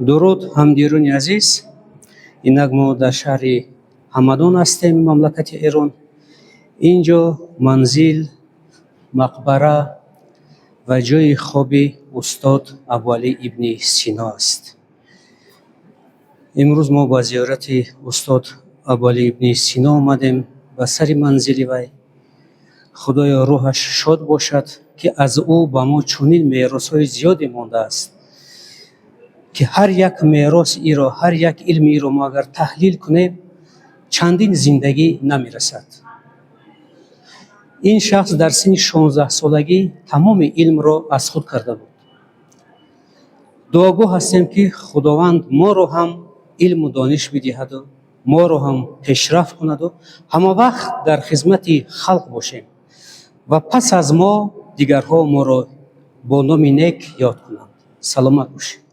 дуруд ҳамдиёрони азиз, инак мо дар шаҳри ҳамадон ҳастем, мамлакати Эрон. Инҷо манзил, мақбара ва ҷойи хоби устод Абуалӣ ибни Сино аст. имрӯз мо ба зиёрати устод Абуалӣ ибни Сино омадем ба сари манзили вай. худоё рӯҳаш шод бошад, ки аз ӯ ба мо чунин меросҳои зиёде мондааст, ки ҳар як мерос иро, ҳар як илми иро мо агар таҳлил кунем, чандин зиндагӣ намерасад. ин шахс дар синни 16-солагӣ тамоми илмро аз худ карда буд. дуогӯ ҳастем, ки худованд моро ҳам илму дониш бидиҳаду моро ҳам пешрафт кунаду ҳамавақт дар хизмати халқ бошем ва пас аз мо дигарҳо моро бо номи нек ёд кунанд. саломат бошед.